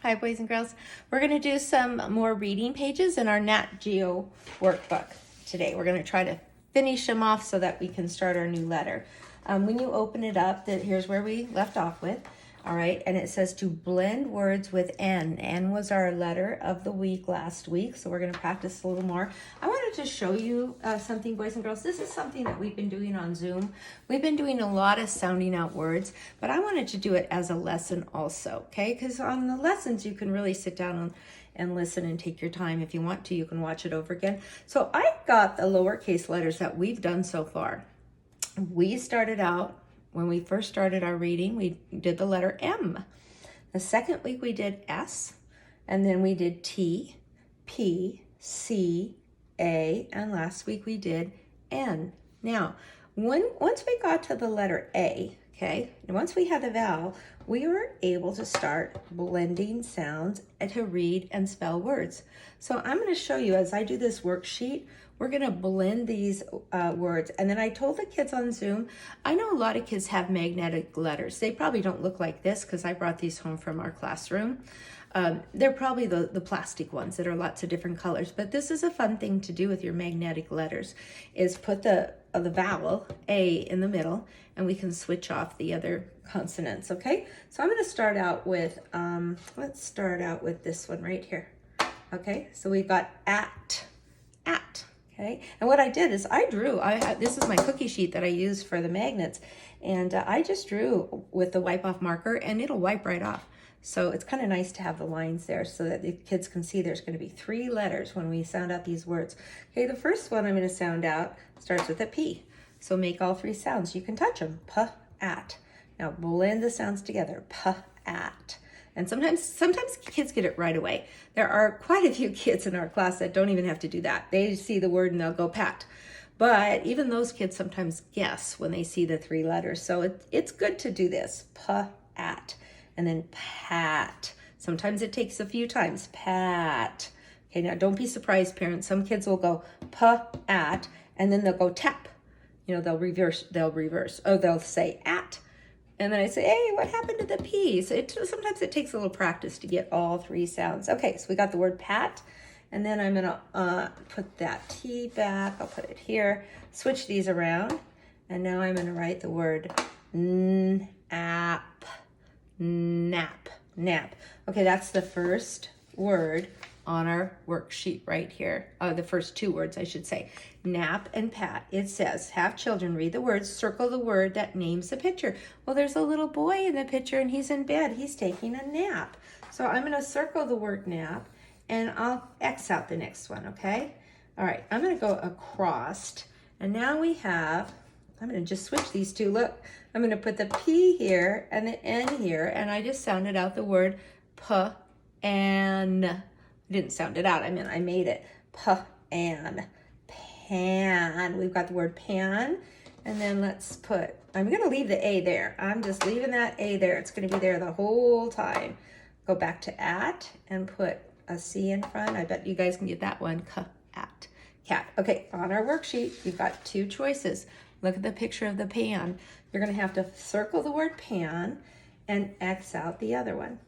Hi, boys and girls. We're going to do some more reading pages in our Nat Geo workbook today. We're going to try to finish them off so that we can start our new letter. When you open it up, here's where we left off with. All right, and it says to blend words with N. N was our letter of the week last week, so we're going to practice a little more. I wanted to show you something, boys and girls. This is something that we've been doing on Zoom. We've been doing a lot of sounding out words, but I wanted to do it as a lesson also, okay? Because on the lessons, you can really sit down and listen and take your time. If you want to, you can watch it over again. So I got the lowercase letters that we've done so far. We started out, when we first started our reading, we did the letter M. The second week we did S, and then we did T, P, C, A, and last week we did N. Now, once we got to the letter A, okay, and once we had the vowel, we were able to start blending sounds and to read and spell words. So I'm going to show you as I do this worksheet. We're going to blend these words. And then I told the kids on Zoom, I know a lot of kids have magnetic letters. They probably don't look like this because I brought these home from our classroom. They're probably the plastic ones that are lots of different colors. But this is a fun thing to do with your magnetic letters, is put the vowel, A, in the middle, and we can switch off the other consonants, okay? So I'm going to start out with, let's start out with this one right here. Okay, so we've got at. Okay, and what I did is I drew, this is my cookie sheet that I use for the magnets, and I just drew with the wipe off marker, and it'll wipe right off. So it's kind of nice to have the lines there so that the kids can see there's going to be 3 letters when we sound out these words. Okay, the first one I'm going to sound out starts with a P. So make all 3 sounds. You can touch them. P, at. Now blend the sounds together. P, at. And sometimes kids get it right away. There are quite a few kids in our class that don't even have to do that. They see the word and they'll go pat. But even those kids sometimes guess when they see the 3 letters. So it's good to do this. P, at. And then pat. Sometimes it takes a few times. Pat. Okay, now don't be surprised, parents. Some kids will go p, at, and then they'll go tap. You know, they'll reverse. Oh, they'll say at. And then I say, hey, what happened to the P? So sometimes it takes a little practice to get all 3 sounds. Okay, so we got the word pat. And then I'm going to put that T back. I'll put it here. Switch these around. And now I'm going to write the word nap. Nap. Okay, that's the first word on our worksheet right here. The first 2 words, I should say. Nap and pat. It says, have children read the words, circle the word that names the picture. Well, there's a little boy in the picture and he's in bed. He's taking a nap. So I'm going to circle the word nap and I'll X out the next one, okay? All right, I'm going to go across. And now we have, I'm going to just switch these 2. Look, I'm going to put the P here and the N here, and I just sounded out the word p-an. I didn't sound it out, I mean, I made it. P-an. Pan. We've got the word pan, and then let's put, I'm going to leave the A there. I'm just leaving that A there. It's going to be there the whole time. Go back to at and put a C in front. I bet you guys can get that one. At. Cat. Okay, on our worksheet, you've got 2 choices. Look at the picture of the pan. You're going to have to circle the word pan and X out the other one.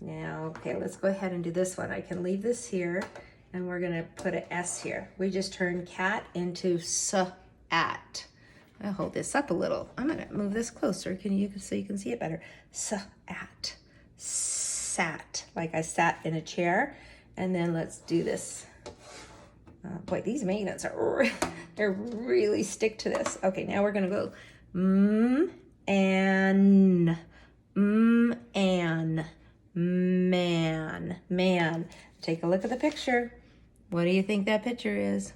Now, okay, let's go ahead and do this one. I can leave this here, and we're going to put an S here. We just turned cat into s-at. I'll hold this up a little. I'm going to move this closer so you can see it better. S-at. Sat. Like I sat in a chair. And then let's do this. Boy, these magnets are they're really stick to this. Okay, now we're gonna go and man. Take a look at the picture. What do you think that picture is?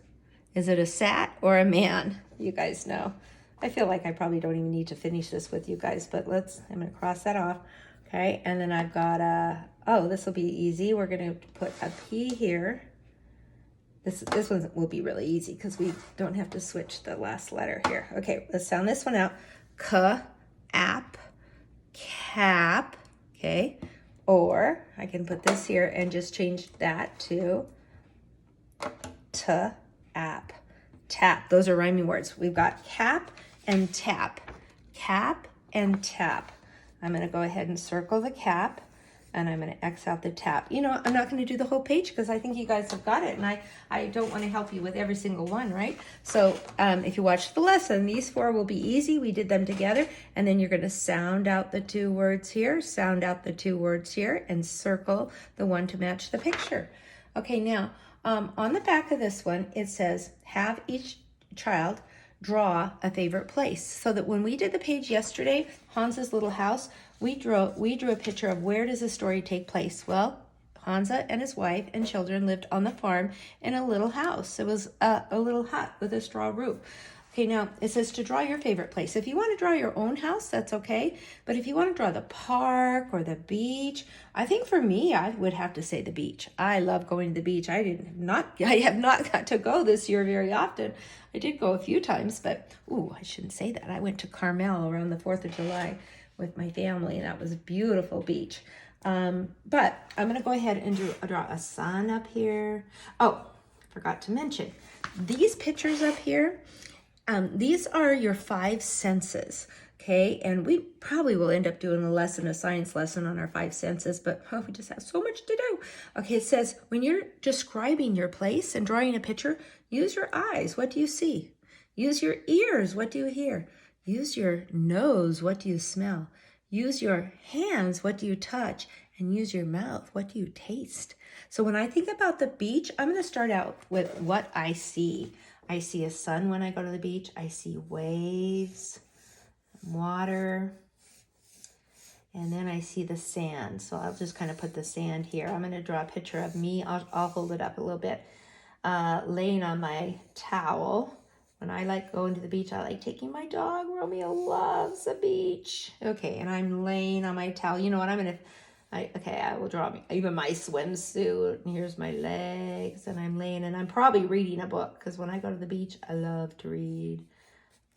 Is it a sat or a man? You guys know. I feel like I probably don't even need to finish this with you guys, but I'm gonna cross that off. Okay, and then I've got this will be easy. We're gonna put a P here. This one will be really easy because we don't have to switch the last letter here. Okay, let's sound this one out. K-ap, cap, okay? Or I can put this here and just change that to t-ap, tap. Those are rhyming words. We've got cap and tap. Cap and tap. I'm gonna go ahead and circle the cap. and I'm going to X out the tap. You know, I'm not going to do the whole page because I think you guys have got it, and I don't want to help you with every single one, right? So if you watch the lesson, these 4 will be easy. We did them together, and then you're going to sound out the 2 words here, sound out the 2 words here, and circle the one to match the picture. Okay, now on the back of this one, it says, have each child draw a favorite place, so that when we did the page yesterday, Hans's little house, we drew a picture of where does the story take place. Well, Hansa and his wife and children lived on the farm in a little house. It was a little hut with a straw roof. Okay, now it says to draw your favorite place. If you want to draw your own house, that's okay. But if you want to draw the park or the beach, I think for me, I would have to say the beach. I love going to the beach. I have not got to go this year very often. I did go a few times, but I shouldn't say that. I went to Carmel around the 4th of July with my family. That was a beautiful beach. But I'm going to go ahead and draw a sun up here. Oh, forgot to mention, these pictures up here, these are your 5 senses, okay? And we probably will end up doing a science lesson on our 5 senses, but we just have so much to do. Okay, it says, when you're describing your place and drawing a picture, use your eyes. What do you see? Use your ears. What do you hear? Use your nose. What do you smell? Use your hands. What do you touch? And use your mouth. What do you taste? So when I think about the beach, I'm going to start out with what I see. I see a sun when I go to the beach. I see waves, water, and then I see the sand. So I'll just kind of put the sand here. I'm going to draw a picture of me. I'll hold it up a little bit. Laying on my towel. When I like going to the beach, I like taking my dog. Romeo loves the beach. Okay, and I'm laying on my towel. You know what? I will draw even my swimsuit. And here's my legs, and I'm laying, and I'm probably reading a book, because when I go to the beach, I love to read.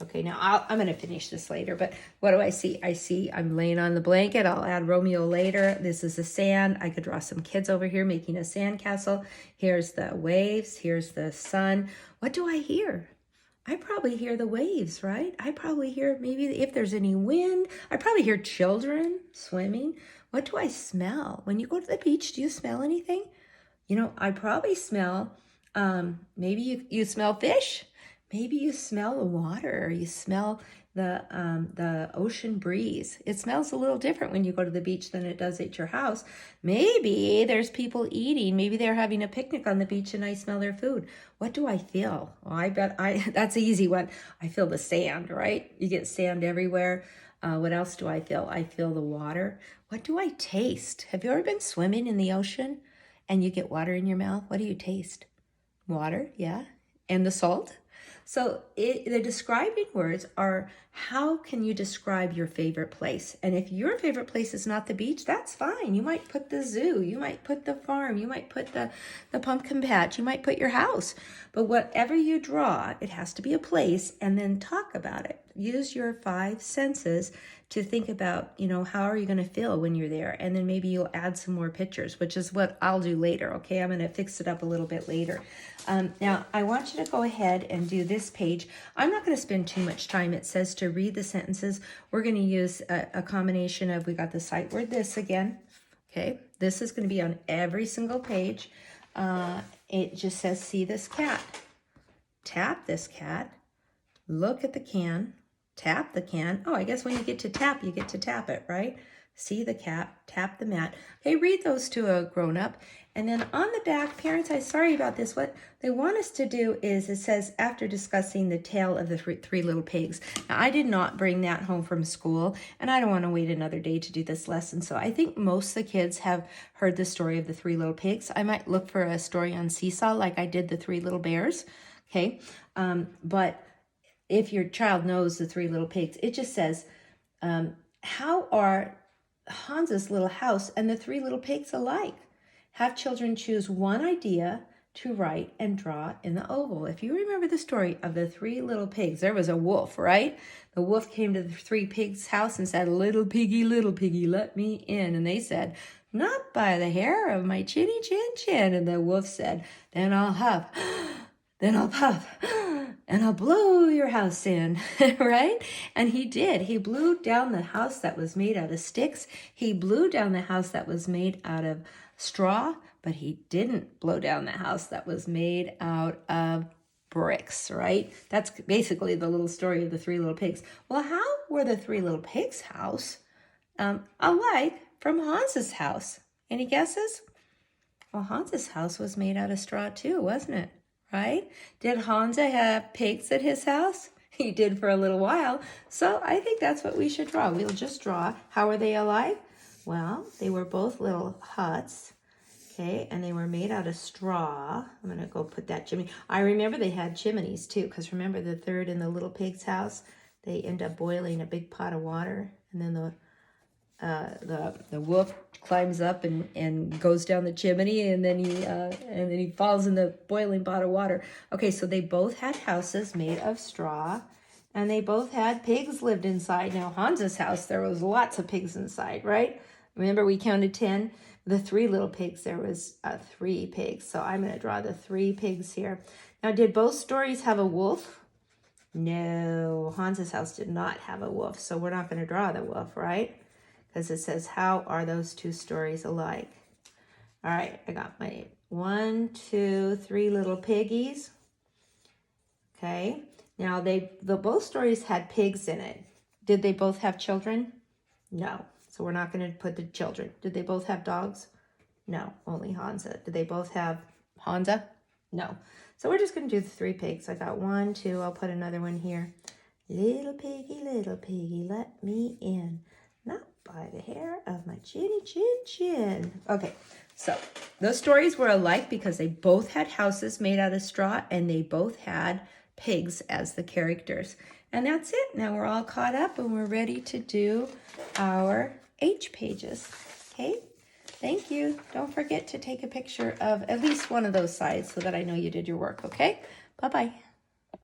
Okay, now I'm going to finish this later, but what do I see? I'm laying on the blanket. I'll add Romeo later. This is the sand. I could draw some kids over here making a sandcastle. Here's the waves. Here's the sun. What do I hear? I probably hear the waves, right? I probably hear maybe if there's any wind. I probably hear children swimming. What do I smell? When you go to the beach, do you smell anything? You know, I probably smell, maybe you smell fish. Maybe you smell the water, or you smell the ocean breeze. It smells a little different when you go to the beach than it does at your house. Maybe there's people eating. Maybe they're having a picnic on the beach and I smell their food. What do I feel? Well, I bet that's an easy one. I feel the sand, right? You get sand everywhere. What else do I feel? I feel the water. What do I taste? Have you ever been swimming in the ocean and you get water in your mouth? What do you taste? Water, yeah. And the salt? So the describing words are, how can you describe your favorite place? And if your favorite place is not the beach, that's fine. You might put the zoo, you might put the farm, you might put the pumpkin patch, you might put your house. But whatever you draw, it has to be a place, and then talk about it. Use your 5 senses to think about, how are you going to feel when you're there? And then maybe you'll add some more pictures, which is what I'll do later, okay? I'm going to fix it up a little bit later. Now, I want you to go ahead and do this page. I'm not going to spend too much time. It says to read the sentences. We're going to use a combination of, we got the sight word this again, okay? This is going to be on every single page. It just says, see this cat. Tap this cat. Look at the can. Tap the can. Oh, I guess when you get to tap, you get to tap it, right? See the cat, tap the mat. Okay, read those to a grown-up. And then on the back, parents, I'm sorry about this. What they want us to do is, it says, after discussing the tale of the three little pigs. Now, I did not bring that home from school, and I don't want to wait another day to do this lesson. So I think most of the kids have heard the story of the 3 little pigs. I might look for a story on Seesaw like I did the 3 little bears, okay? But if your child knows the 3 little pigs, it just says, how are Hans's little house and the 3 little pigs alike? Have children choose one idea to write and draw in the oval. If you remember the story of the 3 little pigs, there was a wolf, right? The wolf came to the 3 pigs' house and said, little piggy, let me in. And they said, not by the hair of my chinny chin chin. And the wolf said, then I'll have then I'll puff, and I'll blow your house in, right? And he did. He blew down the house that was made out of sticks. He blew down the house that was made out of straw, but he didn't blow down the house that was made out of bricks, right? That's basically the little story of the three little pigs. Well, how were the three little pigs' house alike from Hans's house? Any guesses? Well, Hans's house was made out of straw too, wasn't it? Right? Did Hansa have pigs at his house? He did for a little while. So I think that's what we should draw. We'll just draw. How are they alike? Well, they were both little huts. Okay, and they were made out of straw. I'm going to go put that chimney. I remember they had chimneys too, because remember the third in the little pig's house? They end up boiling a big pot of water, and then the wolf climbs up and goes down the chimney, and then he falls in the boiling pot of water. Okay, so they both had houses made of straw, and they both had pigs lived inside. Now Hans's house, there was lots of pigs inside, right? Remember we counted 10? The three little pigs, there was 3 pigs. So I'm going to draw the 3 pigs here. Now, did both stories have a wolf? No, Hans's house did not have a wolf. So we're not going to draw the wolf, right? Because it says, how are those 2 stories alike? All right, I got my 1, 2, 3 little piggies. Okay, now both stories had pigs in it. Did they both have children? No. So we're not going to put the children. Did they both have dogs? No, only Hansa. Did they both have Hansa? No. So we're just going to do the 3 pigs. I got 1, 2. I'll put another one here. Little piggy, let me in. Not by the hair of my chinny chin chin. Okay, so those stories were alike because they both had houses made out of straw and they both had pigs as the characters. And that's it. Now we're all caught up and we're ready to do our H pages. Okay, thank you. Don't forget to take a picture of at least one of those sides so that I know you did your work, okay? Bye-bye.